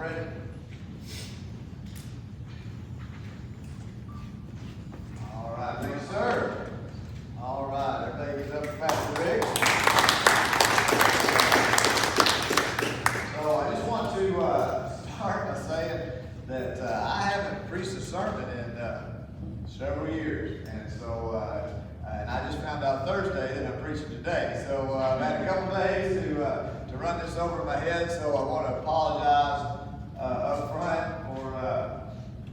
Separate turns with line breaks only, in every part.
ready? All right, thank you, sir. All right, everybody get up for Pastor Rick. So I just want to start by saying that I haven't preached a sermon in several years, and so and I just found out Thursday that I'm preaching today. So I've had a couple days to run this over my head, so I want to apologize up front for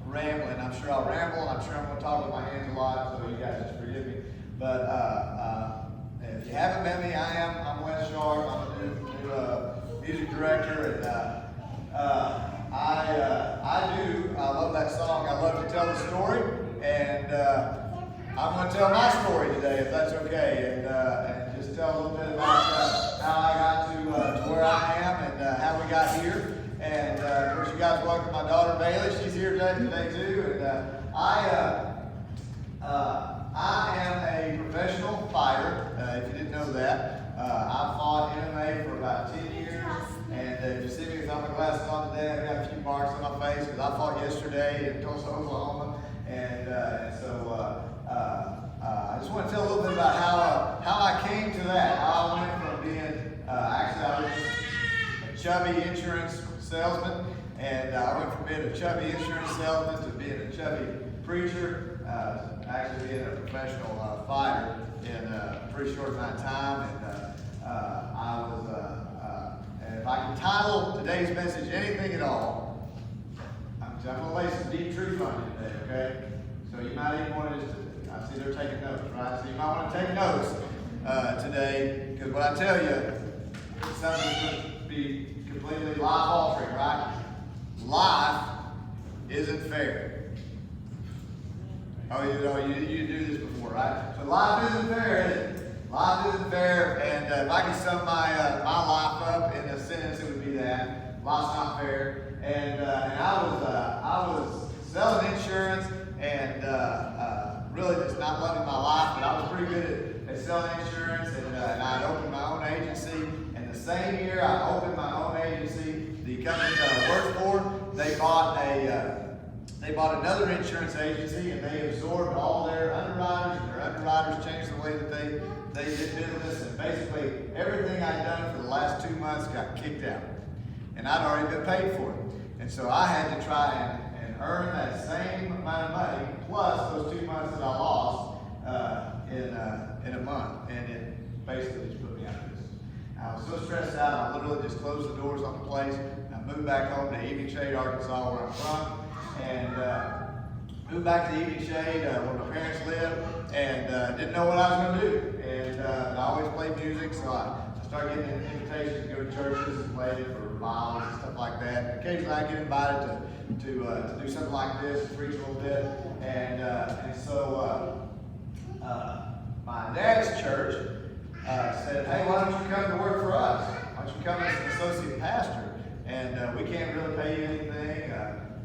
rambling. I'm sure I'll ramble. I'm sure I'm going to talk with my hands a lot, so you guys just forgive me. But if you haven't met me, I'm Wes Sharp. I'm a new music director, and I love that song. I love to tell the story, and I'm going to tell my story today, if that's okay, and just tell a little bit about how I got to where I am and how we got here. And of course, you guys welcome my daughter Bailey. She's here today too. And I am a professional fighter. If you didn't know that, I fought MMA for about 10 years. And if you see me without my glasses on today, I've got a few marks on my face because I fought yesterday in Tulsa, Oklahoma. And so I just want to tell a little bit about how I came to that. How I went from being I was a chubby insurance salesman, and I went from being a chubby insurance salesman to being a chubby preacher, actually being a professional fighter in a pretty short amount of time. And if I can title today's message anything at all, I'm going to lay some deep truth on you today, okay? So you might even want to I see they're taking notes, right? So you might want to take notes today, because what I tell you, it's something that's going to be completely life-altering, right? Life isn't fair. You do this before, right? So life isn't fair, is it? Life isn't fair, and if I could sum my life up in a sentence, it would be that. Life's not fair. And I was selling insurance and really just not loving my life, but I was pretty good at selling insurance, and I opened my own agency. And the same year I opened my own agency, the company that I worked for, they bought another insurance agency, and they absorbed all their underwriters, and their underwriters changed the way that they did business, and basically everything I'd done for the last 2 months got kicked out. And I'd already been paid for it. And so I had to try and earn that same amount of money, plus those 2 months that I lost in a month. And it basically just put me out of business. I was so stressed out, I literally just closed the doors on the place. And I moved back home to Evening Shade, Arkansas, where I'm from. And moved back to Evening Shade where my parents live, and didn't know what I was going to do. And I always played music, so I started getting invitations to go to churches and play for revivals and stuff like that. And occasionally I get invited to do something like this, preach a little bit. And so my dad's church said, "Hey, why don't you come to work for us? Why don't you come as an associate pastor? And we can't really pay you anything,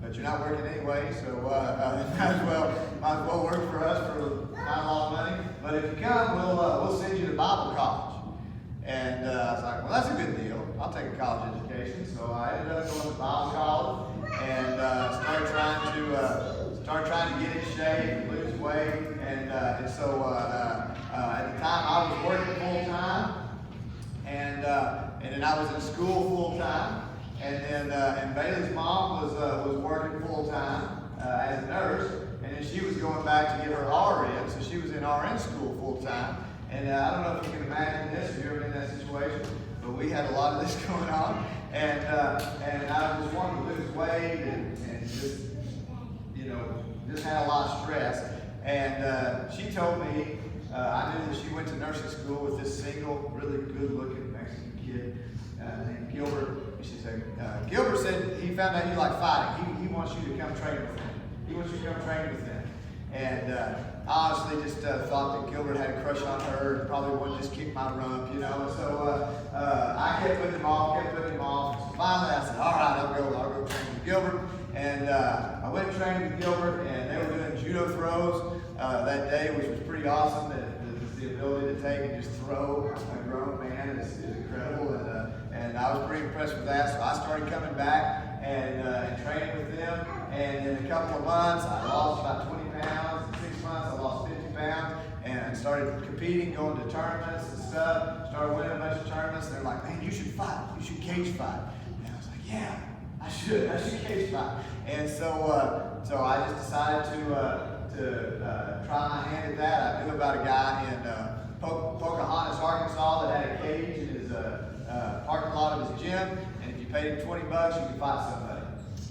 but you're not working anyway, so might as well work for us for not a lot of money. But if you come, we'll send you to Bible college." And I was like, "Well, that's a good deal. I'll take a college education." So I ended up going to Bible college and started trying to get in shape and lose weight. And so at the time I was working full time, and then I was in school full time. And Bailey's mom was working full time as a nurse, and then she was going back to get her RN, so she was in RN school full time. And I don't know if you can imagine this, if you've ever been in that situation, but we had a lot of this going on, and I just wanted to lose weight and just just had a lot of stress. And she told me, I knew that she went to nursing school with this single, really good-looking Mexican kid named Gilbert. She said, Gilbert said he found out you like fighting. He wants you to come train with him. He wants you to come train with him. And I honestly just thought that Gilbert had a crush on her and probably would just kick my rump, And so I kept putting him off. So finally I said, all right, I'll go train with Gilbert. And I went and trained with Gilbert, and they were doing judo throws that day, which was pretty awesome. The ability to take and just throw a grown man is incredible. And I was pretty impressed with that. So I started coming back, and trained with them. And in a couple of months, I lost about 20 pounds. In 6 months, I lost 50 pounds. And started competing, going to tournaments and stuff. Started winning a bunch of tournaments. They're like, man, you should fight. You should cage fight. And I was like, yeah, I should cage fight. And so I just decided to try my hand at that. I knew about a guy in Pocahontas, Arkansas, that had a cage in his parking lot of his gym. And if you paid him $20, you could fight somebody.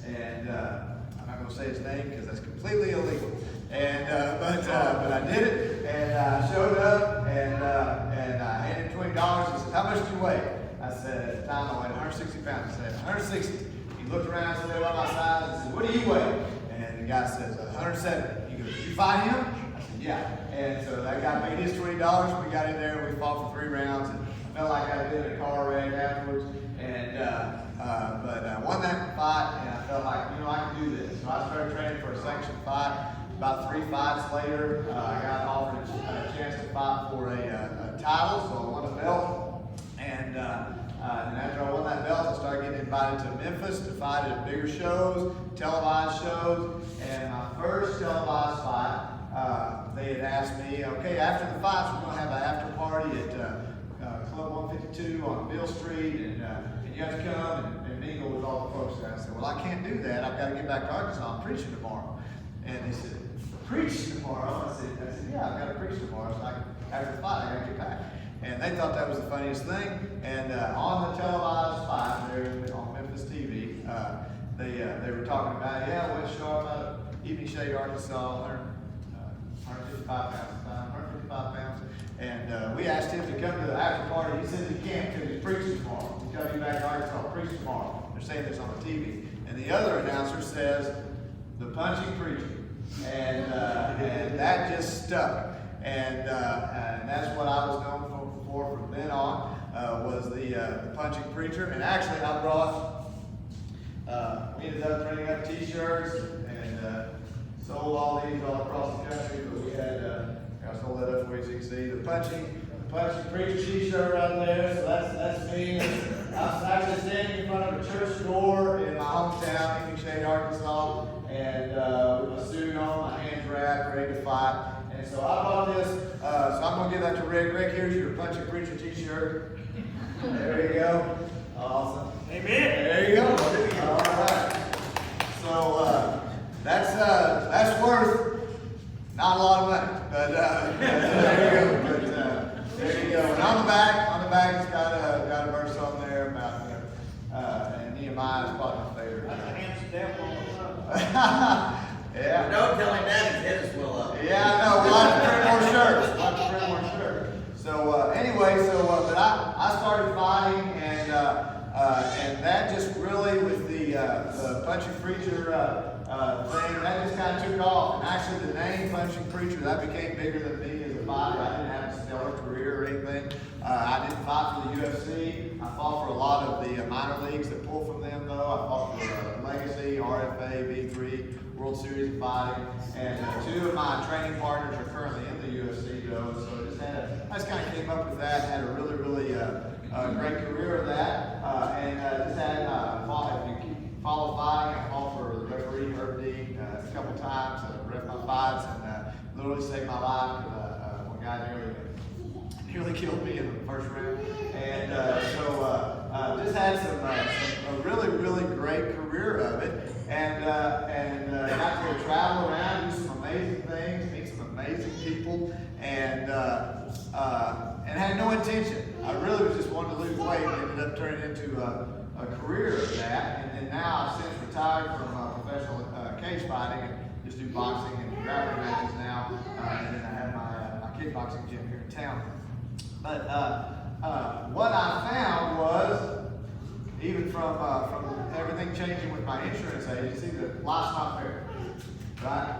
And I'm not going to say his name because that's completely illegal. And but I did it, and I showed up, and I handed him $20. He said, "How much do you weigh?" I said, at the time I weighed 160 pounds. I said, 160. He looked around, said, "What my size?" I said, "What do you weigh?" And the guy says, 170. He goes, "You fight him?" I said, "Yeah." And so that guy paid his $20. We got in there, and we fought for 3 rounds, and I felt like I'd been in a car wreck afterwards. And but I won that fight, and I felt like, I can do this. So I started training for a sanctioned fight. About 3 fights later, I got offered a chance to fight for a title, so I won a belt. And after I won that belt, I started getting invited to Memphis to fight at bigger shows, televised shows. And my first televised fight, they had asked me, okay, after the fights, we're going to have an after party at Club 152 on Bill Street, and you have to come and mingle with all the folks there. I said, well, I can't do that. I've got to get back to Arkansas. I'm preaching tomorrow. And they said, preach tomorrow? I said, yeah, I've got to preach tomorrow. So after the fight, I got to get back. And they thought that was the funniest thing. And on the televised fight there on Memphis TV, they were talking about, Wes Sharp out of Evening Shade, Arkansas, 155 pounds. And we asked him to come to the after party. He said he can't because he's preaching tomorrow. He's got to be back to Arkansas, preach tomorrow. They're saying this on the TV. And the other announcer says, the punching preacher. And that just stuck. And that's what I was known for from then on, was the punching preacher. And actually, I brought, we ended up printing up t-shirts and sold all these all across the country. But we had, I sold that up for you so you can see the punching preacher t-shirt right there. So that's me. I was actually standing in front of a church door in my hometown, Evening Shade, Arkansas, and with my suit on, my hands wrapped, ready to fight. And so I bought this. So I'm going to give that to Rick. Rick, here's your punching preacher t-shirt. There you go. Awesome.
Amen.
There you go. All right. So that's worth not a lot of money, but there you go. But there you go. And on the back, it's got a verse on there about and Nehemiah is probably my favorite.
That's a handsome devil on the front.
Yeah.
Don't tell him that, his head is well up.
Yeah, I know. We'll have to print more shirts. We'll have to print more shirts. So anyway, but I started fighting, and that just really with the punching preacher thing, that just kind of took off. And actually, the name punching preacher, that became bigger than me as a fighter. I didn't have a stellar career or anything. I didn't fight for the UFC. I fought for a lot of the minor leagues that pull from them, though. I fought for Legacy, RFA, B3. World Series of Fighting, and 2 of my training partners are currently in the UFC, though. So I just kind of came up with that, had a really great career of that, and just had if you follow fighting, I fought for the referee Herb Dean a couple times, ref my fights, and literally saved my life because one guy nearly killed me in the first round, and just had a really great career of it. And got to travel around, do some amazing things, meet some amazing people, and had no intention. I really was just wanting to lose weight, and ended up turning into a career of that. And then now I've since retired from professional cage fighting and just do boxing and grappling matches now. And then I have my kickboxing gym here in town. But what I found was, even from everything changing with my insurance agency, that life's not fair, right?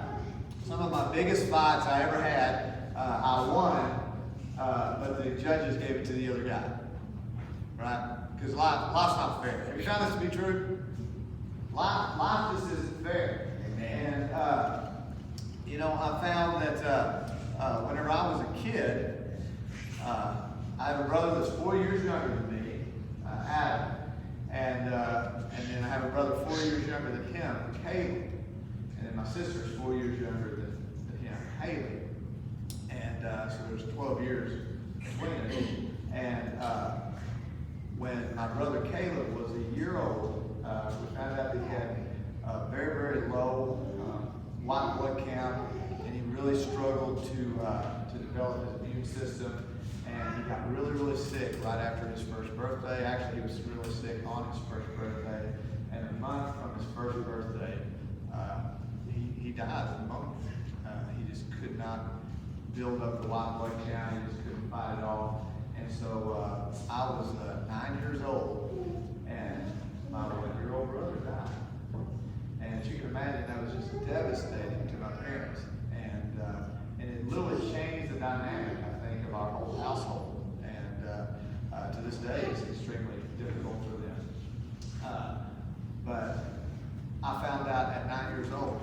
Some of my biggest fights I ever had, I won, but the judges gave it to the other guy, right? Because life's not fair. Have you found this to be true? Life just isn't fair. And I found that whenever I was a kid, I have a brother that's 4 years younger than me, Adam. And then I have a brother 4 years younger than him, Caleb. And then my sister's 4 years younger than him, Haley. And so there's 12 years between us. And when my brother Caleb was a year old, we found out that he had a very, very low white blood count, and he really struggled to develop his immune system. And he got really, really sick right after his first birthday. Actually, he was really sick on his first birthday. And a month from his first birthday, he died of pneumonia. He just could not build up the white blood count. He just couldn't fight it off. And so I was 9 years old, and my 1-year-old brother died. And as you can imagine, that was just devastating to my parents. And it literally changed the dynamic, I think, of our whole household. And to this day, it's extremely difficult for them. But I found out at 9 years old,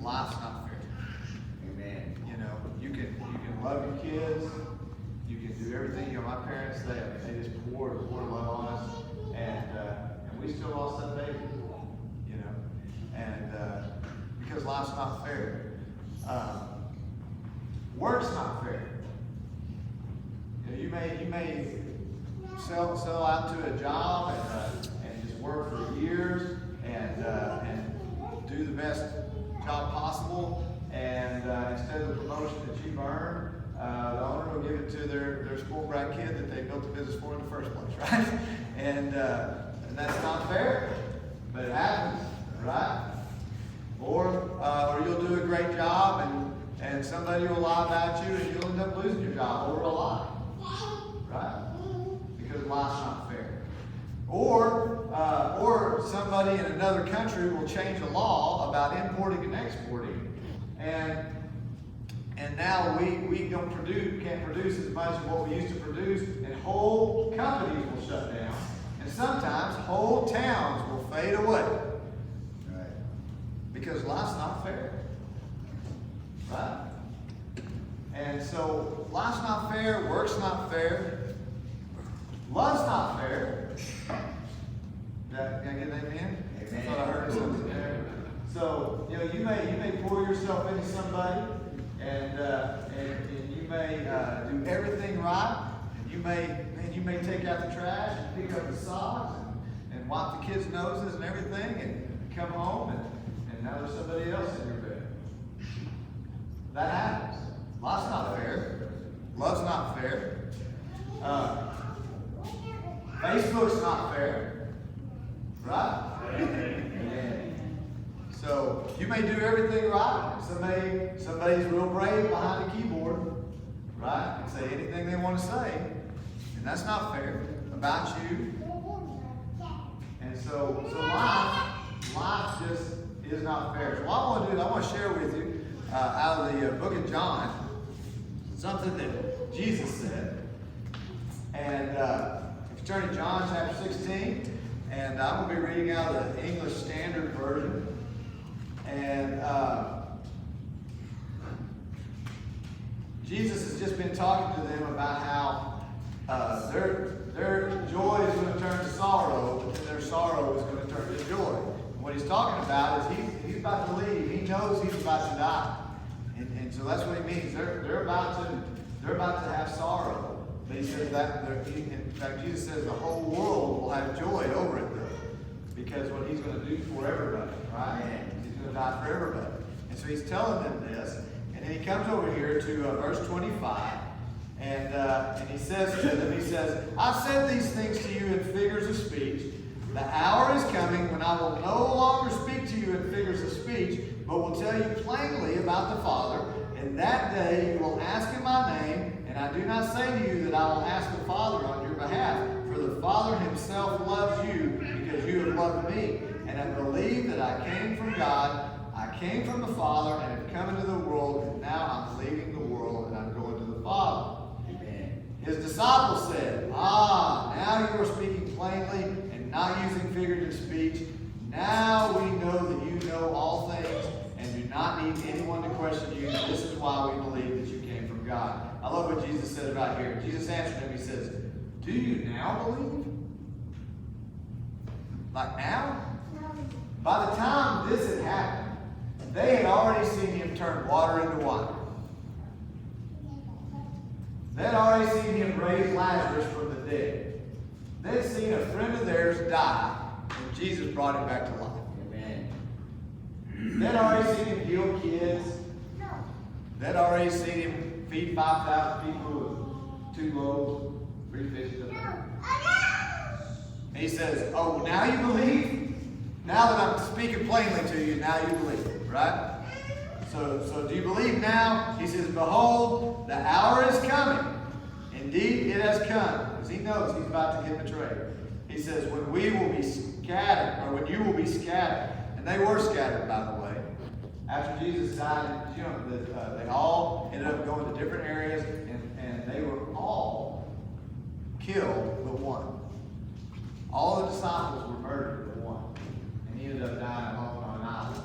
life's not fair.
Amen.
You know, you can love your kids, you can do everything. You know, my parents, they just poured love on us, and we still lost that baby. You know, and because life's not fair. Work's not fair. You know, you may sell out to a job and just work for years and do the best job possible, and instead of the promotion that you've earned, the owner will give it to their spoiled brat kid that they built the business for in the first place, right? And that's not fair, but it happens, right? Or you'll do a great job and somebody will lie about you and you'll end up losing your job over a lie, right? Because life's not fair. Or somebody in another country will change a law about importing and exporting, and now we can't produce as much as what we used to produce, and whole companies will shut down, and sometimes whole towns will fade away.
Right.
Because life's not fair. Right? And so life's not fair, work's not fair, love's not fair. Can I get an amen? I thought I heard something there. So, you know, you may pour yourself into somebody, and you may do everything right, and you may take out the trash and pick up the socks and wipe the kids' noses and everything, and come home and now there's somebody else in your bed. That happens. Life's not fair. Love's not fair. Facebook's not fair. Right? So you may do everything right. Somebody's real brave behind a keyboard, right? And say anything they want to say. And that's not fair about you. And so life just is not fair. So what I want to do is I want to share with you out of the book of John something that Jesus said. And if you turn to John chapter 16, and I'm going to be reading out of the English Standard Version. And Jesus has just been talking to them about how their joy is going to turn to sorrow, but then their sorrow is going to turn to joy. And what he's talking about is he's about to leave. He knows he's about to die. And so that's what he means. They're about to have sorrow. But he says in fact, Jesus says the whole world will have joy over it, though, because what he's going to do for everybody, right? He's going to die for everybody. And so he's telling them this, and then he comes over here to verse 25, and he says to them, he says, "I've said these things to you in figures of speech. The hour is coming when I will no longer speak to you in figures of speech, but will tell you plainly about the Father. In that day you will ask in my name, and I do not say to you that I will ask the Father on your behalf, for the Father himself loves you because you have loved me, and have believed that I came from God. I came from the Father and have come into the world, and now I'm leaving the world and I'm going to the Father."
Amen.
His disciples said, now you are speaking plainly and not using figurative speech. Now we know that you know all things and do not need anyone to question you. This is why we believe that you came from God. I love what Jesus says right here. Jesus answered him, he says, "Do you now believe?" Like now? By the time this had happened, they had already seen him turn water into wine. They had already seen him raise Lazarus from the dead. They'd seen a friend of theirs die, and Jesus brought him back to life.
Amen.
They'd already seen him heal kids. They'd already seen him feed 5,000 people with 2 loaves, 3 fishes. And he says, oh, now you believe? Now that I'm speaking plainly to you, now you believe, right? So do you believe now? He says, behold, the hour is coming. Indeed, it has come. Because he knows he's about to get betrayed. He says, when we will be scattered, or when you will be scattered. And they were scattered, by the way. After Jesus died, you know, they all ended up going to different areas, and they were all killed but one. All the disciples were murdered but one. And he ended up dying alone on an island.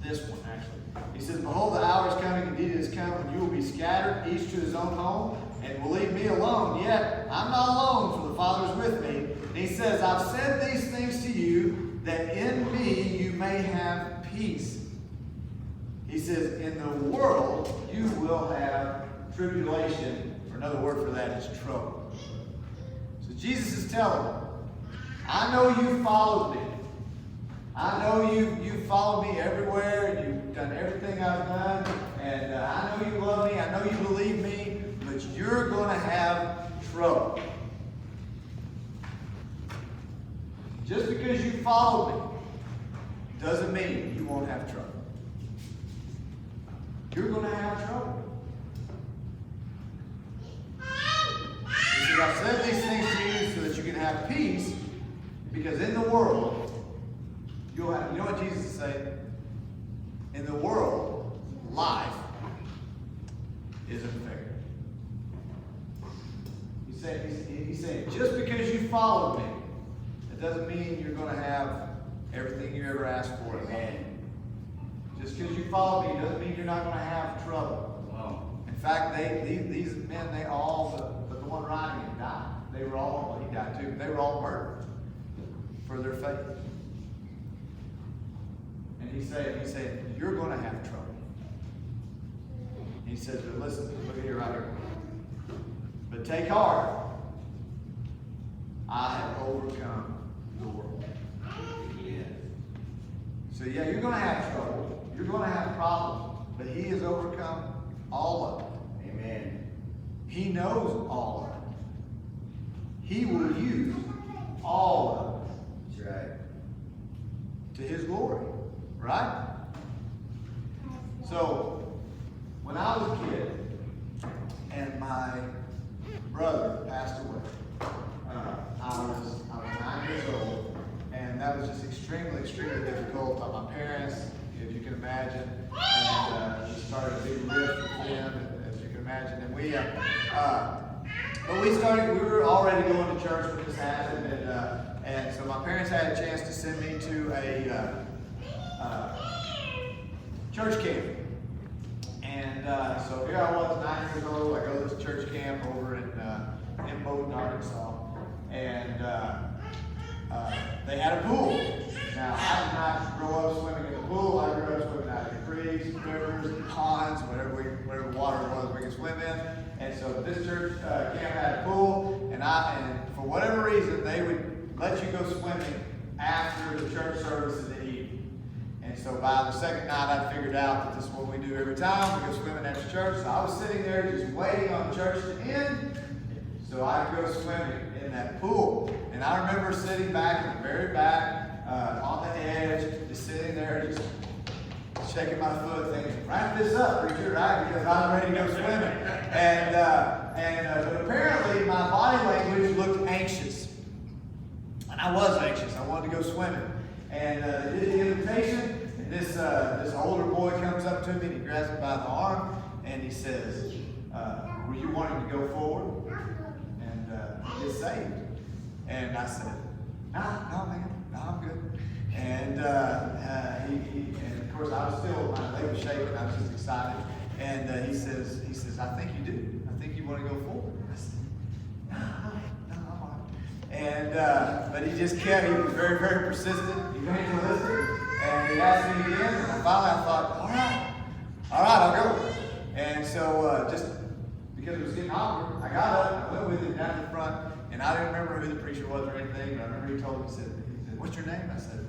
This one, actually. He says, behold, the hour is coming, indeed it has come, when you will be scattered, each to his own home, and will leave me alone. Yet I'm not alone, for the Father is with me. And he says, I've said these things to you, that in me you may have peace. He says, in the world you will have tribulation, or another word for that is trouble. So Jesus is telling them, I know you followed me. I know you've followed me everywhere, and you've done everything I've done, and I know you love me, I know you believe me, but you're going to have trouble. Just because you followed me doesn't mean you won't have trouble. You're going to have trouble. He said, I've said these things to you so that you can have peace, because in the world, you'll have, you know what Jesus is saying? In the world, life isn't fair. He's saying, just because you followed me, it doesn't mean you're going to have everything you ever asked for.
Amen.
Just because you followed me doesn't mean you're not going to have trouble.
Wow.
In fact, these men, they all, but the one riding him died. They were all, well, he died too, they were all murdered for their faith. And he's saying, you're going to have trouble. He says, but listen, look here, right here. But take heart. I have overcome the world.
Yes.
So yeah, you're going to have trouble. You're going to have problems. But he has overcome all of it.
Amen.
He knows all of it. He will use all of it.
That's right.
To his glory. Right? So, when I was a kid, and my brother passed away, I was 9 years old, and that was just extremely difficult on my parents, as you can imagine, and we started a big rift with them, as you can imagine, and we were already going to church when this happened, and so my parents had a chance to send me to a church camp. And so here I was, 9 years old. I go to this church camp over in Bowden, Arkansas. And they had a pool. Now, I did not grow up swimming in the pool. I grew up swimming out in creeks, rivers, ponds, whatever water was we could swim in. And so this church camp had a pool. And for whatever reason, they would let you go swimming after the church service in the evening. And so by the second night, I figured out that this is what we do every time. We go swimming after church. So I was sitting there just waiting on church to end so I could go swimming in that pool. And I remember sitting back in the very back on the edge, just sitting there, just shaking my foot, thinking, wrap this up, preacher, right? Because I'm ready to go swimming. But apparently my body language looked anxious. And I was anxious. I wanted to go swimming. And they did the invitation, and this older boy comes up to me, and he grabs me by the arm, and he says, were you wanting to go forward and get saved? And I said, no, man, no, I'm good. And of course, I was still, my leg was shaking, I was just excited. And he says, I think you do. I think you want to go forward. I said, no, I'm all right. But he just kept, he was very, very persistent, evangelistic, and he asked me again, and finally I thought, all right, I'll go. And so just because it was getting awkward, I got up, I went with him down to the front, and I didn't remember who the preacher was or anything, but I remember he told me, he said, what's your name? I said,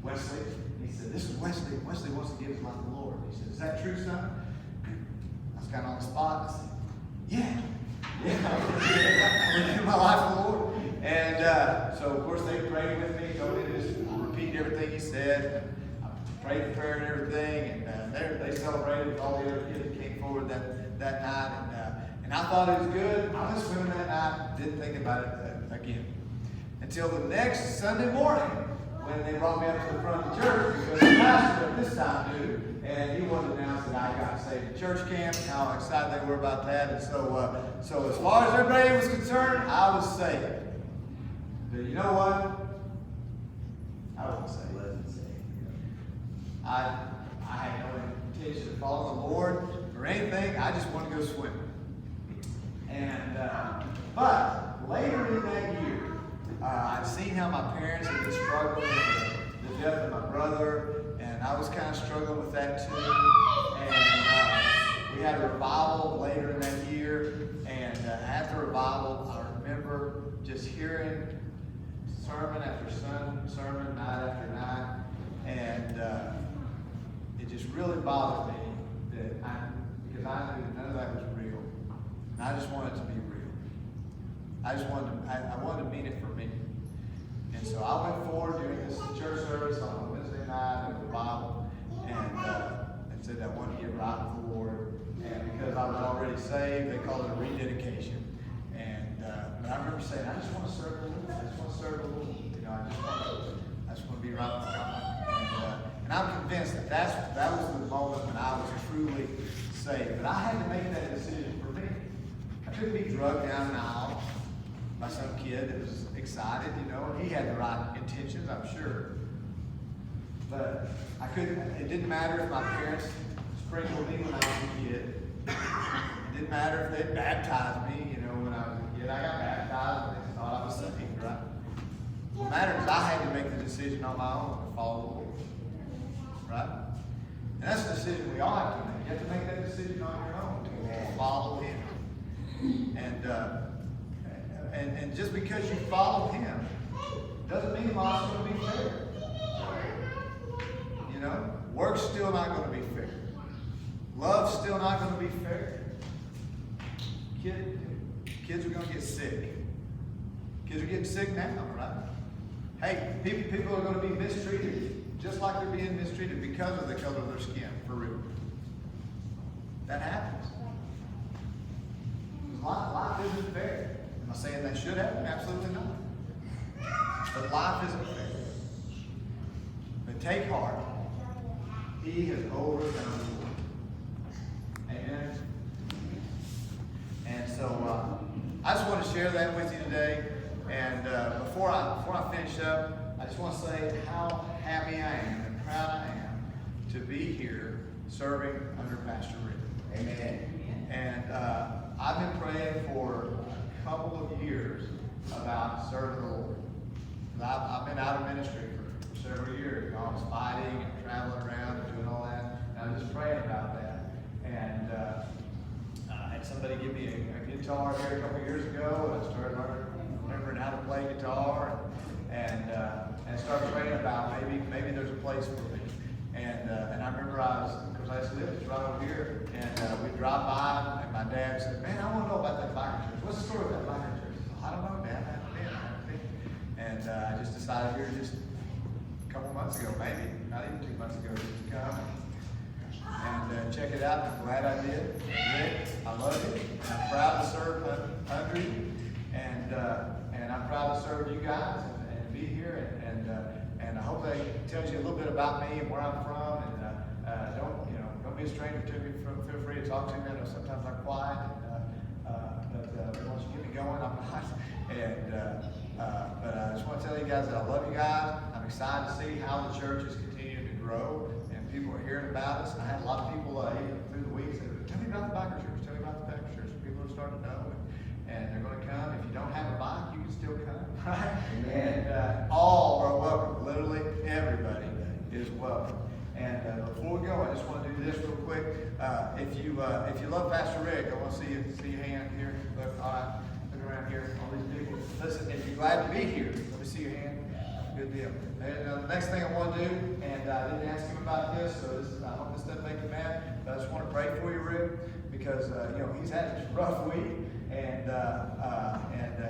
Wesley. He said, this is Wesley. Wesley wants to give his life to the Lord. He said, is that true, son? I was kind of on the spot. I said, yeah. I'm going to give my life to the Lord. And so, of course, they prayed with me, told me to just repeat everything he said. I prayed the prayer and everything, and they celebrated with all the other kids that came forward that night. And I thought it was good. I went swimming that night, didn't think about it again. Until the next Sunday morning, when they brought me up to the front of the church, because the pastor at this time knew, and he wanted to announce that I got saved at church camp, and how excited they were about that. And so as far as everybody was concerned, I was saved. But you know what? I wasn't saved. I had no intention of following the Lord or anything. I just wanted to go swimming. And but later in that year, I'd seen how my parents had been struggling with the death of my brother, and I was kind of struggling with that too. And we had a revival later in that year, and at the revival, I remember just hearing sermon after sermon, night after night, and it just really bothered me because I knew none of that was real, and I just wanted it to be real. I wanted to mean it for me. And so I went forward during this church service on a Wednesday night of the Bible and said I wanted to get right with the Lord. And because I was already saved, they called it a rededication. But I remember saying, I just want to serve the Lord. I just want to serve the Lord. You know, I just want to be right with God. And I'm convinced that was the moment when I was truly saved. But I had to make that decision for me. I couldn't be drugged down an aisle by some kid that was excited, you know, and he had the right intentions, I'm sure. But it didn't matter if my parents sprinkled me when I was a kid. It didn't matter if they baptized me, you know, when I was a kid. I got baptized and they thought I was saved, right? What mattered is I had to make the decision on my own to follow the Lord, right? And that's a decision we all have to make. You have to make that decision on your own to follow Him. And just because you follow Him doesn't mean life's going to be fair. You know, work's still not going to be fair. Love's still not going to be fair. Kids are going to get sick. Kids are getting sick now, right? Hey, people are going to be mistreated just like they're being mistreated because of the color of their skin, for real. That happens. Life isn't fair. Am I saying that should happen? Absolutely not. But life isn't fair. But take heart. He has overcome the world. Amen. And so I just want to share that with you today. And before I finish up, I just want to say how happy I am and proud I am to be here serving under Pastor Rick. Amen. And I've been praying for a couple of years about serving the Lord. I've been out of ministry for several years. You know, I was fighting and traveling around and doing all that. And I was just praying about that. And I had somebody give me a guitar here a couple of years ago, and I started remembering how to play guitar and started praying about maybe there's a place for me. And I remember because I lived right over here, and we'd drive by, and my dad said, "Man, I want to know about that biker church. What's the story with that biker church?" I don't know, Dad. I haven't been. And I just decided here just a couple months ago, maybe, not even 2 months ago, just to come and check it out. I'm glad I did. I love it. And I'm proud to serve under you. And I'm proud to serve you guys and be here. And I hope that tells you a little bit about me and where I'm from. And don't be a stranger to me. Feel free to talk to me. I know sometimes I'm quiet, but once you get me going, I'm not. But I just want to tell you guys that I love you guys. I'm excited to see how the church is continuing to grow, and people are hearing about us. And I had a lot of people even through the week say, "Tell me about the biker church. Tell me about the biker church." People are starting to know, and they're going to come. If you don't have a bike, you can still come. right?
Amen.
And all are welcome. Literally everybody is welcome. And before we go, I just want to do this real quick. If you love Pastor Rick, I want to see your hand here. Look, all right, look around here. All these people. Listen, if you're glad to be here, let me see your hand. Good deal. And the next thing I want to do, and I didn't ask him about this, so I hope this doesn't make you mad, but I just want to pray for you, Rick, because he's had a rough week, and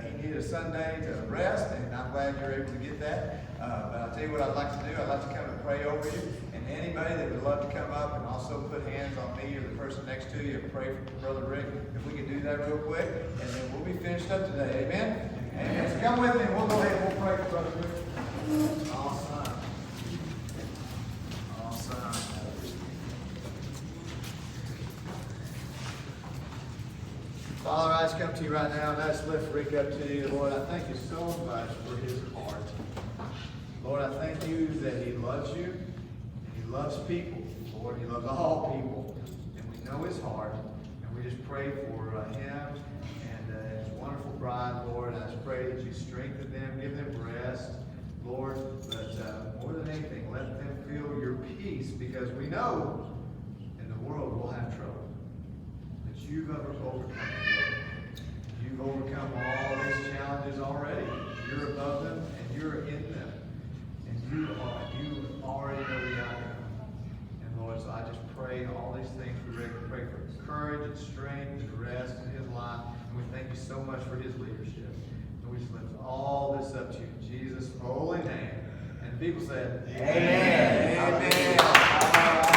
he needed a Sunday to rest, and I'm glad you're able to get that. But I'll tell you what I'd like to do. I'd like to come and pray over you, and anybody that would love to come up and also put hands on me or the person next to you and pray for Brother Rick, if we can do that real quick, and then we'll be finished up today. Amen? Amen. So come with me, and we'll go ahead and we'll pray for Brother Rick. Awesome. Awesome. Father, I just come to you right now, and I just lift Rick up to you. Lord, I thank you so much for his heart. Lord, I thank you that he loves you, and he loves people. Lord, he loves all people, and we know his heart, and we just pray for him and his wonderful bride, Lord. I just pray that you strengthen them, give them rest, Lord, but more than anything, let them feel your peace, because we know in the world we'll have trouble. But you've overcome the world. You've overcome all these challenges already. You're above them, and you're in them. And you already know the outcome. And Lord, so I just pray all these things for Rick. We pray for courage and strength and rest in his life. And we thank you so much for his leadership. And we just lift all this up to you in Jesus' holy name. And people said, Amen. Amen. Amen.